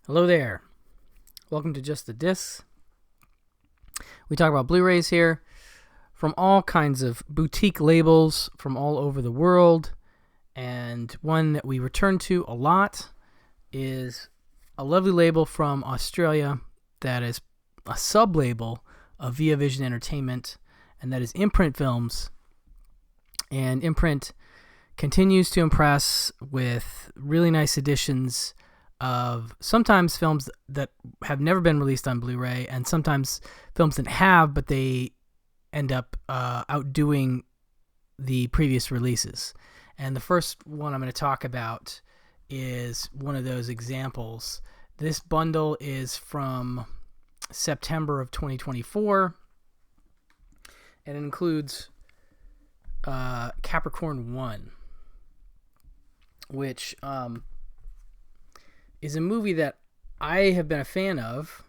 Hello there. Welcome to Just the Discs. We talk about Blu-rays here from all kinds of boutique labels from all over the world. And one that we return to a lot is a lovely label from Australia that is a sub-label of Via Vision Entertainment, and that is Imprint Films. And Imprint continues to impress with really nice editions of sometimes films that have never been released on Blu-ray, and sometimes films that have, but they end up outdoing the previous releases. And the first one I'm going to talk about is one of those examples. This bundle is from September of 2024, and it includes Capricorn I, which is a movie that I have been a fan of.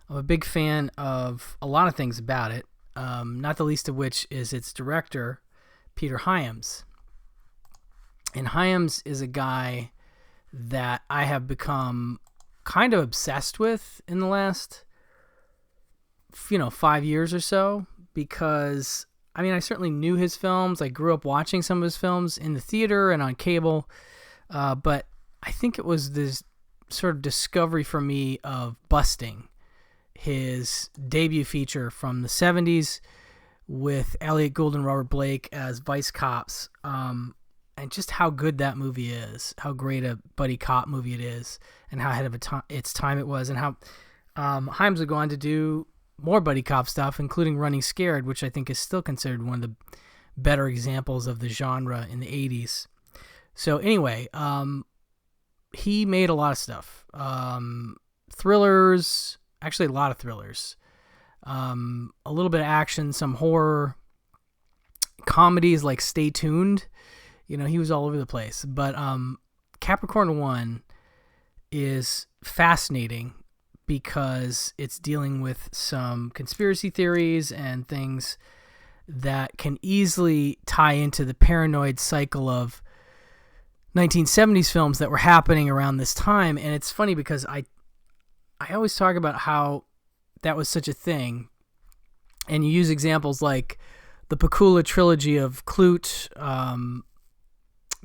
I'm a big fan of a lot of things about it, not the least of which is its director, Peter Hyams. And Hyams is a guy that I have become kind of obsessed with in the last, 5 years or so, because, I certainly knew his films. I grew up watching some of his films in the theater and on cable, but I think it was this sort of discovery for me of Busting, his debut feature from the 70s with Elliot Gould and Robert Blake as vice cops, and just how good that movie is, how great a buddy cop movie it is, and how ahead of its time it was, and how Hyams would go on to do more buddy cop stuff, including Running Scared, which I think is still considered one of the better examples of the genre in the 80s. So anyway, he made a lot of stuff. Thrillers, actually a lot of thrillers. A little bit of action, some horror. Comedies like Stay Tuned. He was all over the place. But Capricorn I is fascinating because it's dealing with some conspiracy theories and things that can easily tie into the paranoid cycle of 1970s films that were happening around this time. And it's funny because I always talk about how that was such a thing, and you use examples like the Pakula trilogy of Clute,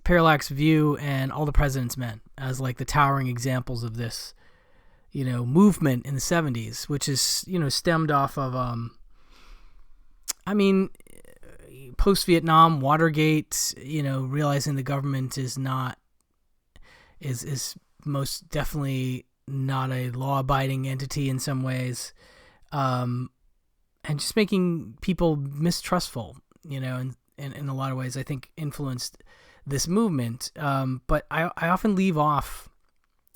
Parallax View, and All the President's Men as like the towering examples of this movement in the 70s, which is stemmed off of post-Vietnam, Watergate, realizing the government is most definitely not a law-abiding entity in some ways, and just making people mistrustful, and in a lot of ways I think influenced this movement. But I often leave off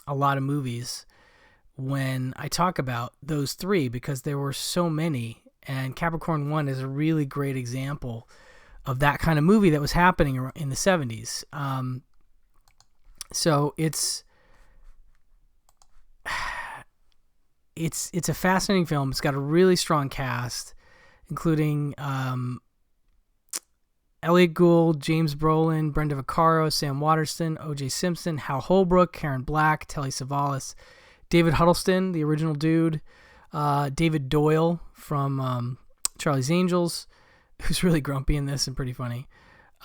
a lot of movies when I talk about those three because there were so many, and Capricorn I is a really great example of that kind of movie that was happening in the 70s. So it's a fascinating film. It's got a really strong cast, including Elliot Gould, James Brolin, Brenda Vaccaro, Sam Waterston, O.J. Simpson, Hal Holbrook, Karen Black, Telly Savalas, David Huddleston, the original dude, David Doyle from Charlie's Angels, who's really grumpy in this and pretty funny.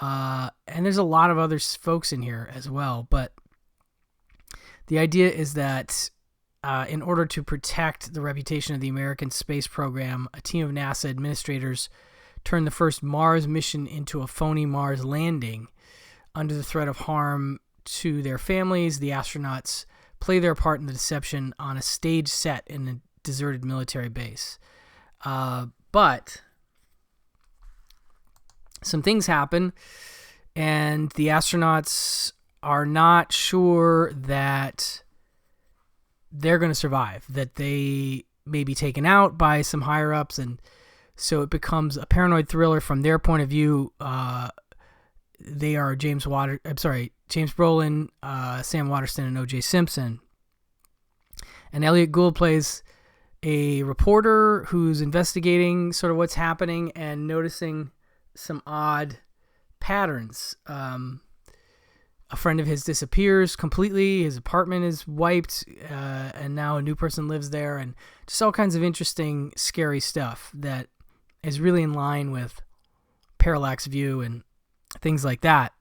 And there's a lot of other folks in here as well. But the idea is that in order to protect the reputation of the American space program, a team of NASA administrators turned the first Mars mission into a phony Mars landing. Under the threat of harm to their families, the astronauts play their part in the deception on a stage set in a deserted military base. But some things happen, and the astronauts are not sure that they're going to survive, that they may be taken out by some higher-ups, and so it becomes a paranoid thriller from their point of view. They are James Brolin, Sam Waterston, and O.J. Simpson. And Elliot Gould plays a reporter who's investigating sort of what's happening and noticing some odd patterns. a friend of his disappears completely. His apartment is wiped, and now a new person lives there, and just all kinds of interesting, scary stuff that is really in line with parallax view and things like that.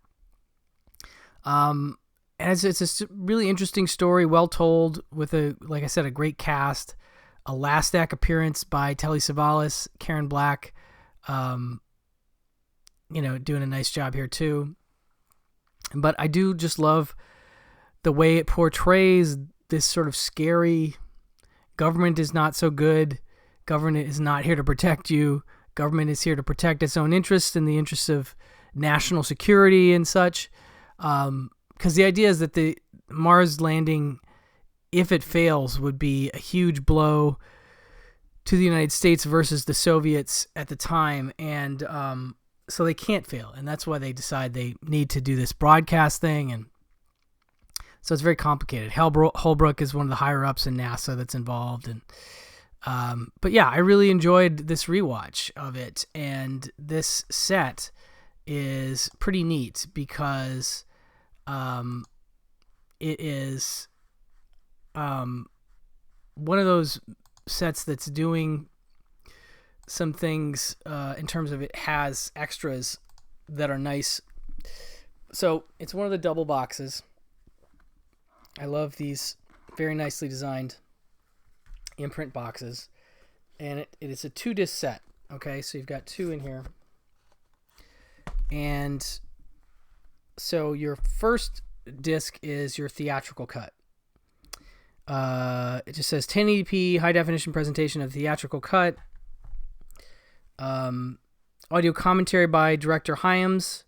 And it's a really interesting story, well told, with like I said, a great cast. A last act appearance by Telly Savalas, Karen Black, doing a nice job here too. But I do just love the way it portrays this sort of scary, government is not so good, government is not here to protect you, government is here to protect its own interests and the interests of national security and such. Because the idea is that the Mars landing, if it fails, would be a huge blow to the United States versus the Soviets at the time. And so they can't fail, and that's why they decide they need to do this broadcast thing, and so it's very complicated. Holbrook is one of the higher-ups in NASA that's involved, and but yeah, I really enjoyed this rewatch of it, and this set is pretty neat because it is one of those sets that's doing some things in terms of it has extras that are nice. So it's one of the double boxes. I love these very nicely designed imprint boxes. And it is a 2-disc set. Okay, so you've got 2 in here. And so your first disc is your theatrical cut. It just says 1080p high definition presentation of theatrical cut. Audio commentary by director Hyams,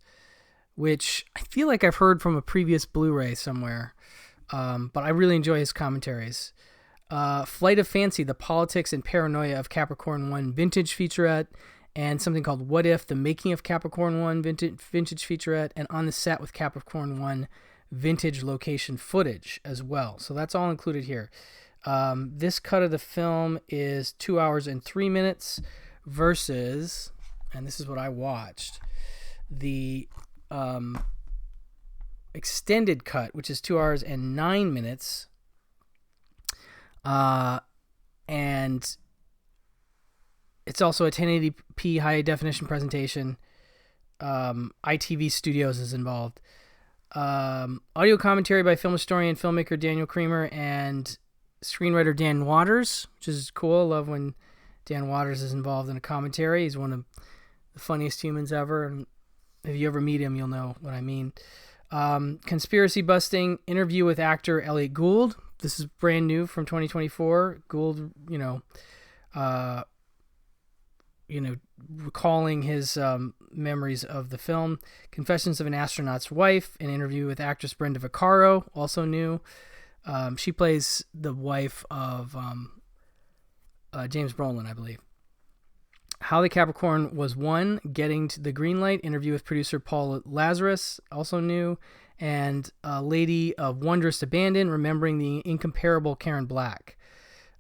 which I feel like I've heard from a previous Blu-ray somewhere, but I really enjoy his commentaries. Flight of Fancy, the politics and paranoia of Capricorn I vintage featurette, and something called What If, the making of Capricorn I vintage featurette, and On the Set with Capricorn I vintage location footage as well. So that's all included here. This cut of the film is 2 hours and 3 minutes. Versus, and this is what I watched, the extended cut, which is 2 hours and 9 minutes, and it's also a 1080p high definition presentation. ITV Studios is involved. Audio commentary by film historian, filmmaker Daniel Creamer, and screenwriter Dan Waters, which is cool. I love when Dan Waters is involved in a commentary. He's one of the funniest humans ever, and if you ever meet him, you'll know what I mean. Conspiracy busting interview with actor Elliot Gould. This is brand new from 2024. Gould, recalling his memories of the film. Confessions of an Astronaut's Wife, an interview with actress Brenda Vaccaro, also new. She plays the wife of James Brolin, I believe. How the Capricorn Was Won, Getting to the Green Light, interview with producer Paul Lazarus, also new. And Lady of Wondrous Abandon, Remembering the Incomparable Karen Black,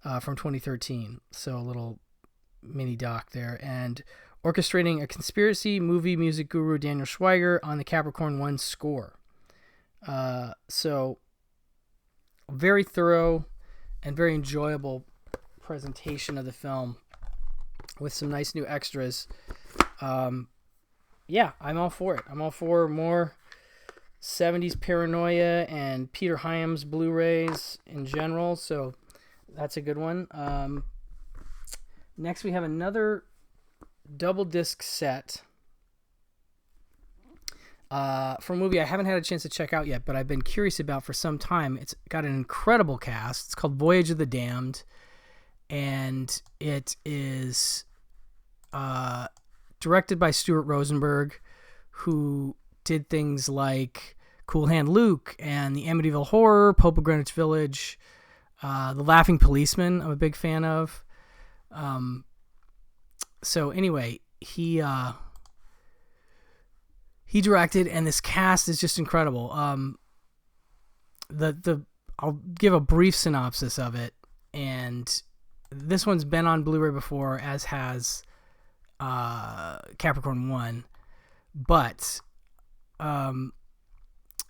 from 2013. So a little mini doc there. And Orchestrating a Conspiracy, movie music guru Daniel Schweiger on the Capricorn I score. So very thorough and very enjoyable presentation of the film with some nice new extras. Yeah, I'm all for it. I'm all for more 70s paranoia and Peter Hyams Blu-rays in general, so that's a good one. Next we have another double disc set for a movie I haven't had a chance to check out yet, but I've been curious about for some time. It's got an incredible cast. It's called Voyage of the Damned, and it is directed by Stuart Rosenberg, who did things like Cool Hand Luke and the Amityville Horror, Pope of Greenwich Village, The Laughing Policeman, I'm a big fan of. So anyway, he directed, and this cast is just incredible. I'll give a brief synopsis of it, and this one's been on Blu-ray before, as has Capricorn I, but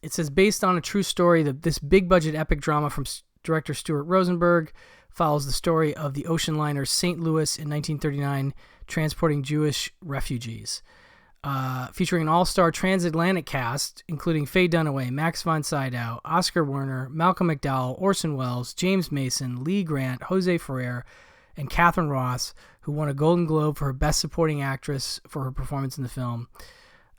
It says, based on a true story, that this big-budget epic drama from director Stuart Rosenberg follows the story of the ocean liner St. Louis in 1939, transporting Jewish refugees. Featuring an all-star transatlantic cast, including Faye Dunaway, Max von Sydow, Oscar Werner, Malcolm McDowell, Orson Welles, James Mason, Lee Grant, Jose Ferrer, and Catherine Ross, who won a Golden Globe for her Best Supporting Actress for her performance in the film.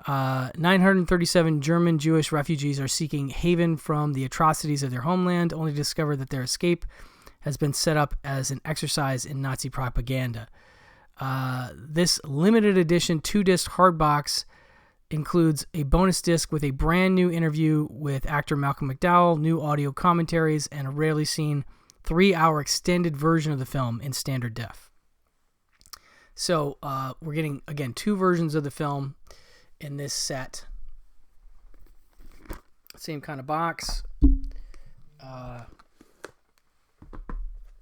937 German Jewish refugees are seeking haven from the atrocities of their homeland, only to discover that their escape has been set up as an exercise in Nazi propaganda. This limited edition 2-disc hardbox includes a bonus disc with a brand new interview with actor Malcolm McDowell, new audio commentaries, and a rarely seen 3-hour extended version of the film in standard def. So we're getting, again, 2 versions of the film in this set. Same kind of box.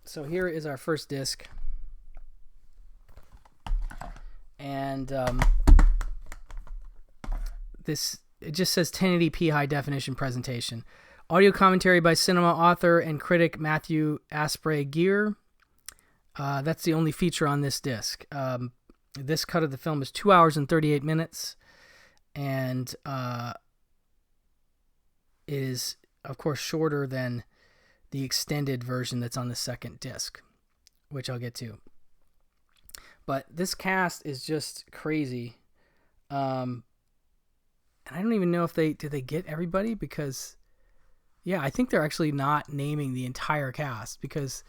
So here is our first disc. And it just says 1080p high definition presentation. Audio commentary by cinema author and critic Matthew Asprey Gear. That's the only feature on this disc. This cut of the film is 2 hours and 38 minutes. And it is, of course, shorter than the extended version that's on the second disc, which I'll get to. But this cast is just crazy. And I don't even know if did they get everybody, because yeah, I think they're actually not naming the entire cast, because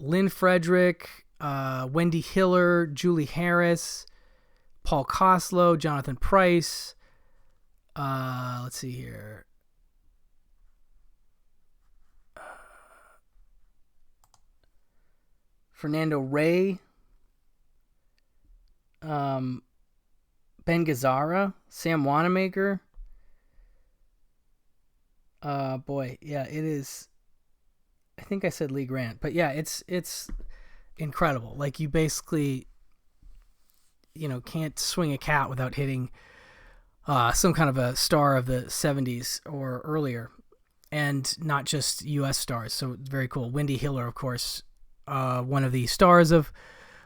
Lynn Frederick, Wendy Hiller, Julie Harris, Paul Koslow, Jonathan Pryce, let's see here. Fernando Rey, Ben Gazzara, Sam Wanamaker. Boy, yeah, it is. I think I said Lee Grant, but yeah, it's incredible. Like, you basically, can't swing a cat without hitting some kind of a star of the 70s or earlier, and not just U.S. stars. So very cool. Wendy Hiller, of course, one of the stars of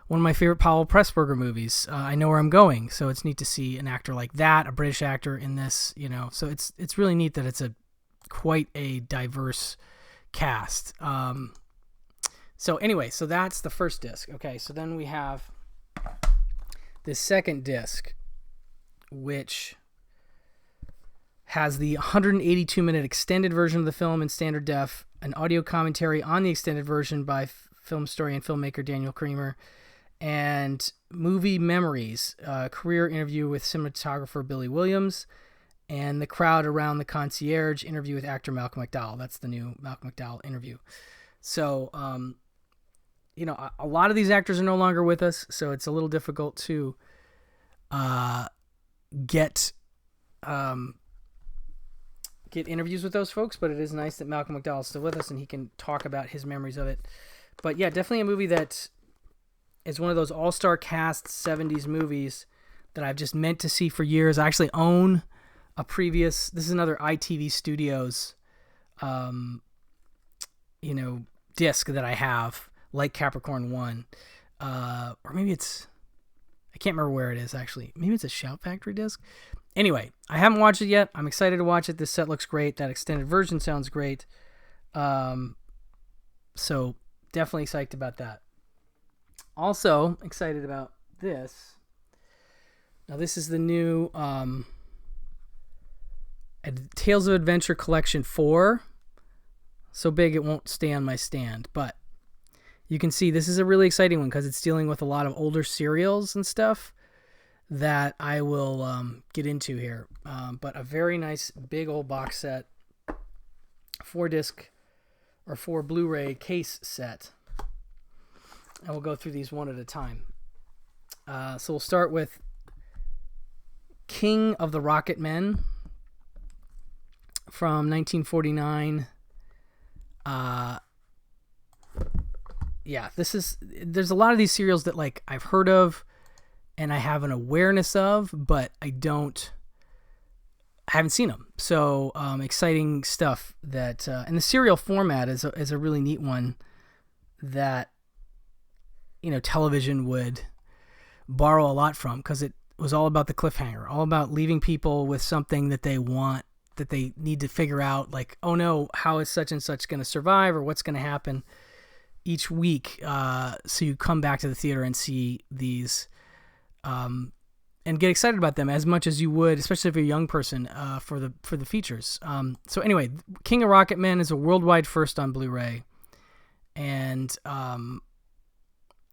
one of my favorite Powell Pressburger movies, I Know Where I'm Going. So it's neat to see an actor like that, a British actor in this, So it's really neat that it's quite a diverse cast. So anyway, so that's the first disc. Okay, so then we have this second disc, which has the 182-minute extended version of the film in standard def, an audio commentary on the extended version by film story and filmmaker Daniel Creamer, and movie memories, career interview with cinematographer Billy Williams, and the crowd around the concierge interview with actor Malcolm McDowell. That's the new Malcolm McDowell interview. So, a lot of these actors are no longer with us, so it's a little difficult to get interviews with those folks, but it is nice that Malcolm McDowell is still with us and he can talk about his memories of it. But yeah, definitely a movie that is one of those all-star cast 70s movies that I've just meant to see for years. I actually own this is another ITV Studios, disc that I have, like Capricorn I, or maybe I can't remember where it is actually. Maybe it's a Shout Factory disc. Anyway, I haven't watched it yet. I'm excited to watch it. This set looks great. That extended version sounds great. So definitely psyched about that. Also excited about this. Now this is the new Tales of Adventure Collection 4. So big it won't stay on my stand, but you can see this is a really exciting one because it's dealing with a lot of older serials and stuff that I will get into here. But a very nice big old box set, 4-disc or 4 Blu-ray case set. And we'll go through these one at a time. So we'll start with King of the Rocket Men from 1949. There's a lot of these serials that like I've heard of and I have an awareness of, but I don't I haven't seen them. So exciting stuff that, and the serial format is a really neat one that, television would borrow a lot from, because it was all about the cliffhanger, all about leaving people with something that they want, that they need to figure out, like, oh no, how is such and such going to survive, or what's going to happen each week. So you come back to the theater and see these, and get excited about them as much as you would, especially if you're a young person, for the features. So anyway, King of Rocketmen is a worldwide first on Blu-ray, and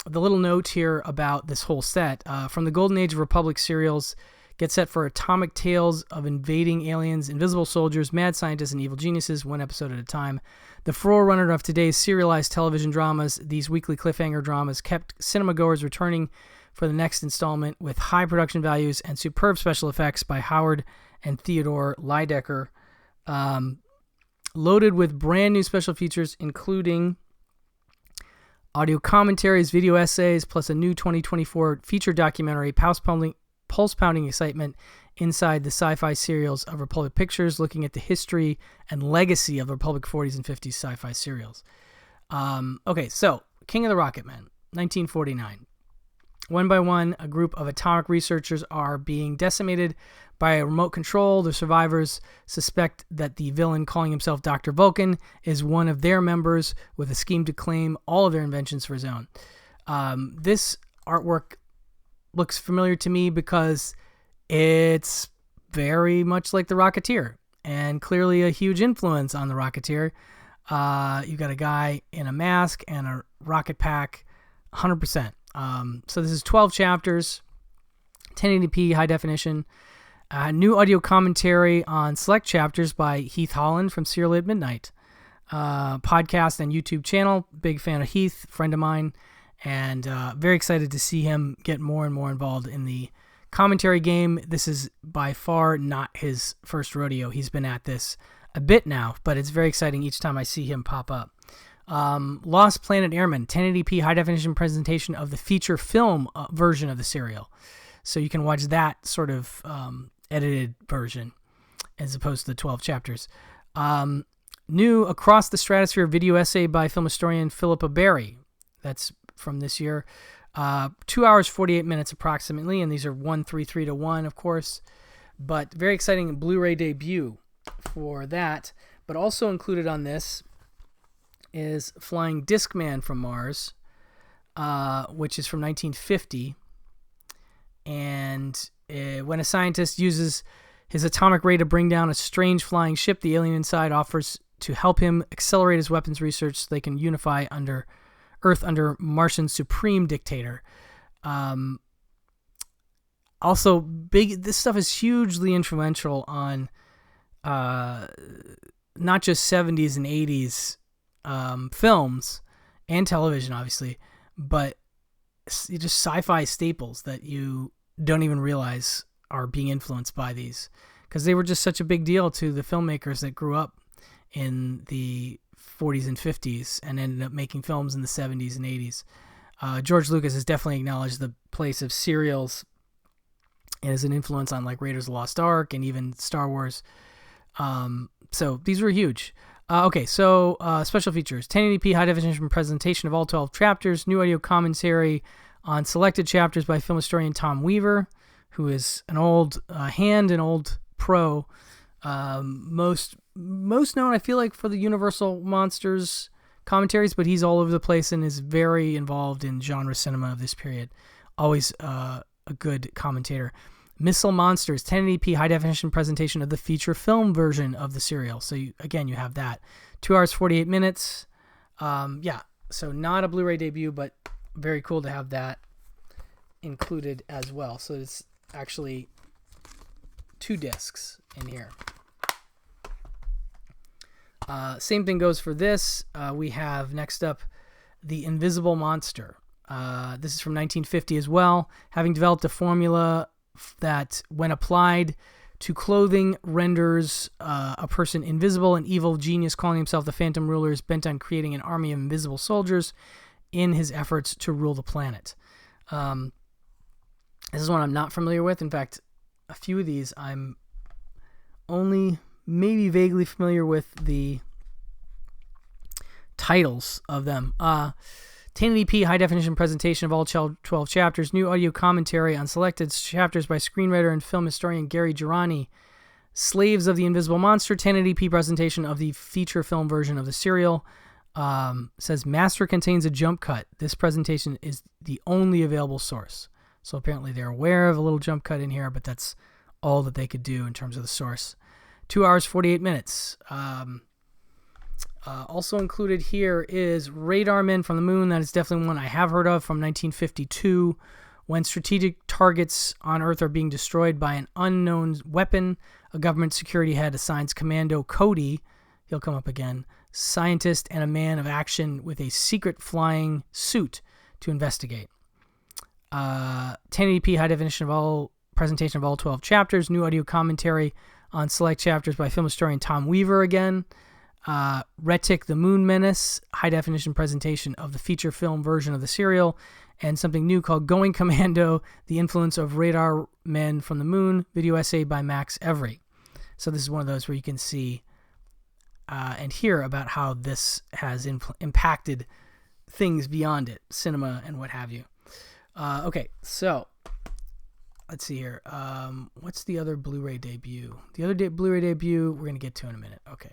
the little note here about this whole set, from the golden age of Republic serials, get set for atomic tales of invading aliens, invisible soldiers, mad scientists, and evil geniuses, one episode at a time. The forerunner of today's serialized television dramas, these weekly cliffhanger dramas kept cinemagoers returning for the next installment with high production values and superb special effects by Howard and Theodore Lydecker, loaded with brand new special features, including audio commentaries, video essays, plus a new 2024 feature documentary, pulse-pounding excitement inside the sci-fi serials of Republic Pictures, looking at the history and legacy of Republic 40s and 50s sci-fi serials. Okay, so King of the Rocketmen, 1949. One by one, a group of atomic researchers are being decimated by a remote control. The survivors suspect that the villain, calling himself Dr. Vulcan, is one of their members with a scheme to claim all of their inventions for his own. This artwork looks familiar to me because it's very much like The Rocketeer, and clearly a huge influence on The Rocketeer. You've got a guy in a mask and a rocket pack, 100%. So this is 12 chapters, 1080p high definition, new audio commentary on select chapters by Heath Holland from Serial at Midnight, podcast and YouTube channel. Big fan of Heath, friend of mine, and very excited to see him get more and more involved in the commentary game. This is by far not his first rodeo. He's been at this a bit now, but it's very exciting each time I see him pop up. Lost Planet Airmen, 1080p high definition presentation of the feature film version of the serial. So you can watch that sort of edited version as opposed to the 12 chapters. New Across the Stratosphere video essay by film historian Philippa Berry. That's from this year. 2 hours, 48 minutes approximately, and these are 133 to 1, of course. But very exciting Blu-ray debut for that. But also included on this is Flying Discman from Mars, which is from 1950. And when a scientist uses his atomic ray to bring down a strange flying ship, the alien inside offers to help him accelerate his weapons research so they can unify Earth under Martian supreme dictator. Also, this stuff is hugely influential on not just 70s and 80s films and television, obviously, but just sci-fi staples that you don't even realize are being influenced by these, because they were just such a big deal to the filmmakers that grew up in the 40s and 50s and ended up making films in the 70s and 80s. George Lucas has definitely acknowledged the place of serials as an influence on like Raiders of the Lost Ark and even Star Wars. So these were huge. Okay, so special features, 1080p high definition presentation of all 12 chapters, new audio commentary on selected chapters by film historian Tom Weaver, who is an old hand, an old pro, most known, I feel like, for the Universal Monsters commentaries, but he's all over the place and is very involved in genre cinema of this period. Always a good commentator. Missile Monsters, 1080p high definition presentation of the feature film version of the serial. So you have that. 2 hours, 48 minutes. So not a Blu-ray debut, but very cool to have that included as well. So it's actually 2 discs in here. Same thing goes for this. We have next up The Invisible Monster. This is from 1950 as well. Having developed a formula that, when applied to clothing, renders a person invisible, an evil genius calling himself the Phantom Ruler is bent on creating an army of invisible soldiers in his efforts to rule the planet. This is one I'm not familiar with. In fact, a few of these I'm only maybe vaguely familiar with the titles of them. 1080p high-definition presentation of all 12 chapters. New audio commentary on selected chapters by screenwriter and film historian Gary Girani. Slaves of the Invisible Monster, 1080p presentation of the feature film version of the serial. Says master contains a jump cut. This presentation is the only available source. So apparently they're aware of a little jump cut in here, but that's all that they could do in terms of the source. 2 hours, 48 minutes. Also included here is Radar Men from the Moon. That is definitely one I have heard of, from 1952. When strategic targets on Earth are being destroyed by an unknown weapon, a government security head assigns Commando Cody, he'll come up again, scientist and a man of action with a secret flying suit to investigate. 1080p high definition presentation of all 12 chapters. New audio commentary on select chapters by film historian Tom Weaver again. Retic the Moon Menace, high definition presentation of the feature film version of the serial, and something new called Going Commando, the influence of Radar Men from the Moon, video essay by Max Every. So this is one of those where you can see and hear about how this has impacted things beyond it, cinema and what have you. Okay, so let's see here. What's the other Blu-ray debut? The other Blu-ray debut we're going to get to in a minute. Okay.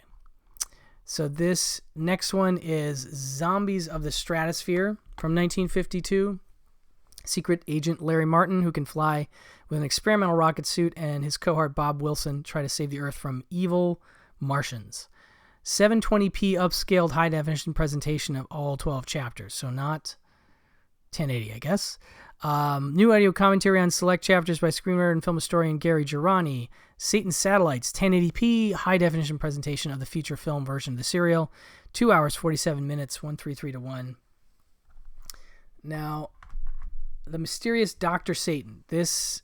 So this next one is Zombies of the Stratosphere from 1952. Secret agent Larry Martin, who can fly with an experimental rocket suit, and his cohort Bob Wilson try to save the Earth from evil Martians. 720p upscaled high-definition presentation of all 12 chapters, so not 1080, I guess. New audio commentary on select chapters by screenwriter and film historian Gary Girani. Satan's Satellites, 1080p high-definition presentation of the feature film version of the serial. 2 hours, 47 minutes, 133-1. Now, The Mysterious Dr. Satan. This,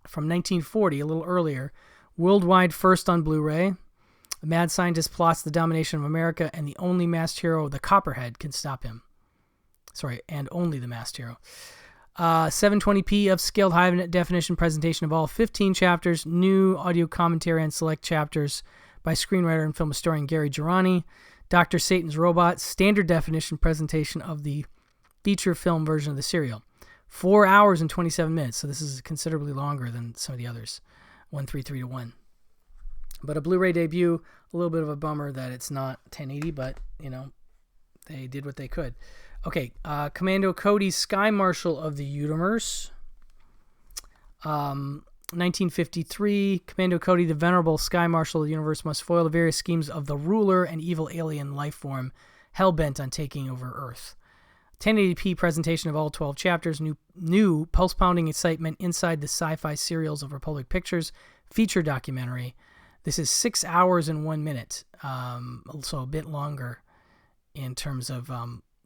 from 1940, a little earlier. Worldwide first on Blu-ray. A mad scientist plots the domination of America, and the only masked hero, the Copperhead, can stop him. Sorry, and only the masked hero. 720p upscaled high-definition presentation of all 15 chapters. New audio commentary on select chapters by screenwriter and film historian Gary Girani. Dr. Satan's Robot, standard definition presentation of the feature film version of the serial. 4 hours and 27 minutes, so this is considerably longer than some of the others. 133-1. But a Blu-ray debut, a little bit of a bummer that it's not 1080, but, you know, they did what they could. Okay, Commando Cody, Sky Marshal of the Universe. 1953, Commando Cody, the venerable Sky Marshal of the Universe, must foil the various schemes of the ruler and evil alien life form, hell-bent on taking over Earth. 1080p presentation of all 12 chapters. New pulse-pounding excitement inside the sci-fi serials of Republic Pictures feature documentary. This is 6 hours and 1 minute, so a bit longer in terms of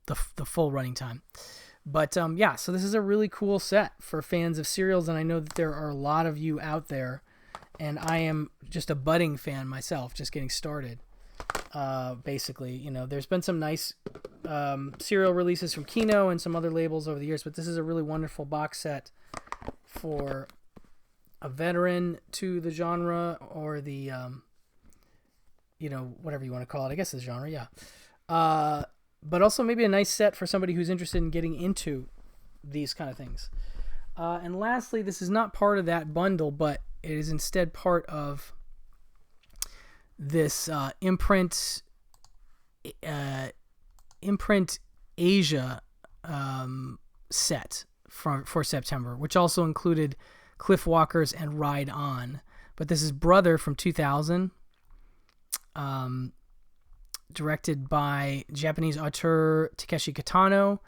the full running time. But yeah, so this is a really cool set for fans of serials, and I know that there are a lot of you out there, and I am just a budding fan myself, just getting started. Basically, you know, there's been some nice serial releases from Kino and some other labels over the years, but this is a really wonderful box set for a veteran to the genre, or the you know, whatever you want to call it, I guess the genre, yeah. But also maybe a nice set for somebody who's interested in getting into these kind of things. And lastly, this is not part of that bundle, but it is instead part of this Imprint Asia set for September, which also included Cliff Walker's and Ride On. But this is Brother from 2000. Directed by Japanese auteur Takeshi Kitano.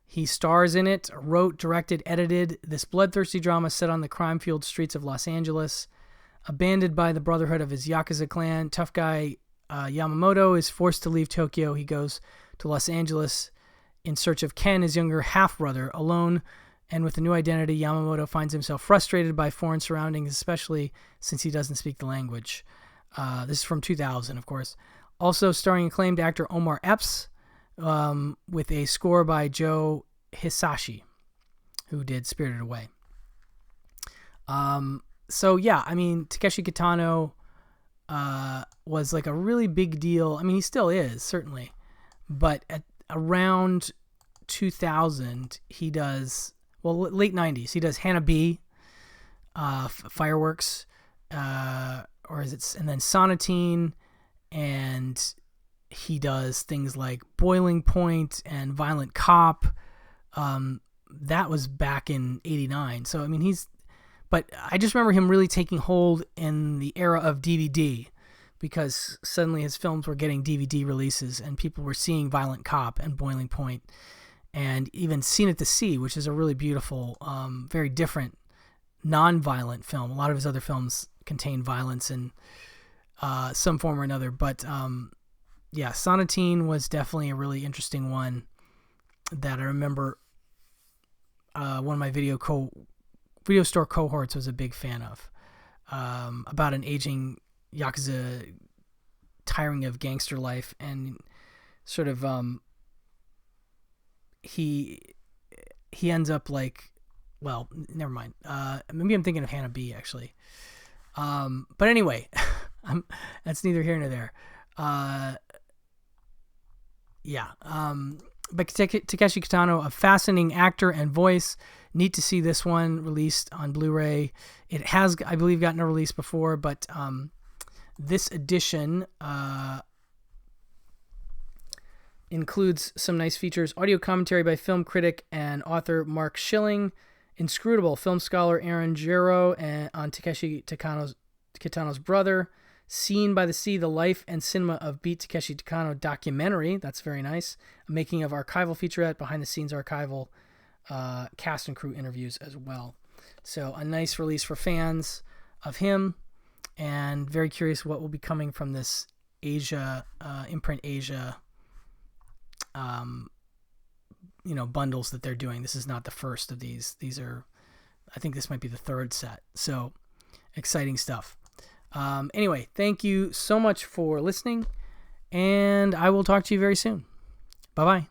He stars in it, wrote, directed, edited this bloodthirsty drama set on the crime-fueled streets of Los Angeles. Abandoned by the brotherhood of his Yakuza clan, tough guy Yamamoto is forced to leave Tokyo. He goes to Los Angeles in search of Ken, his younger half-brother. Alone and with a new identity, Yamamoto finds himself frustrated by foreign surroundings, especially since he doesn't speak the language. This is from 2000, of course. Also starring acclaimed actor Omar Epps, with a score by Joe Hisashi, who did Spirited Away. So yeah, I mean, Takeshi Kitano, was like a really big deal. I mean, he still is, certainly. But at around 2000, he does, well, late 90s, he does Hannah B, Fireworks, or is it, and then Sonatine, and he does things like Boiling Point and Violent Cop. That was back in 89. So, I mean, but I just remember him really taking hold in the era of DVD, because suddenly his films were getting DVD releases and people were seeing Violent Cop and Boiling Point, and even Seen at the Sea, which is a really beautiful, very different, non-violent film. A lot of his other films contain violence in some form or another, but yeah, Sonatine was definitely a really interesting one that I remember one of my video store cohorts was a big fan of, about an aging Yakuza tiring of gangster life, and sort of he ends up like, well, never mind. Maybe I'm thinking of Hannah B, actually. But anyway, that's neither here nor there. Yeah. But Takeshi Kitano, a fascinating actor and voice. Neat to see this one released on Blu-ray. It has, I believe, gotten a release before, but this edition includes some nice features. Audio commentary by film critic and author Mark Schilling. Inscrutable film scholar Aaron Giro on Takeshi Kitano's brother. Seen by the Sea, the life and cinema of Beat Takeshi Kitano documentary. That's very nice. A making of archival featurette, behind the scenes archival, cast and crew interviews as well. So a nice release for fans of him, and very curious what will be coming from this Asia, Imprint Asia, bundles that they're doing. This is not the first of these. These are, I think this might be the third set. So exciting stuff. Anyway, thank you so much for listening, and I will talk to you very soon. Bye-bye.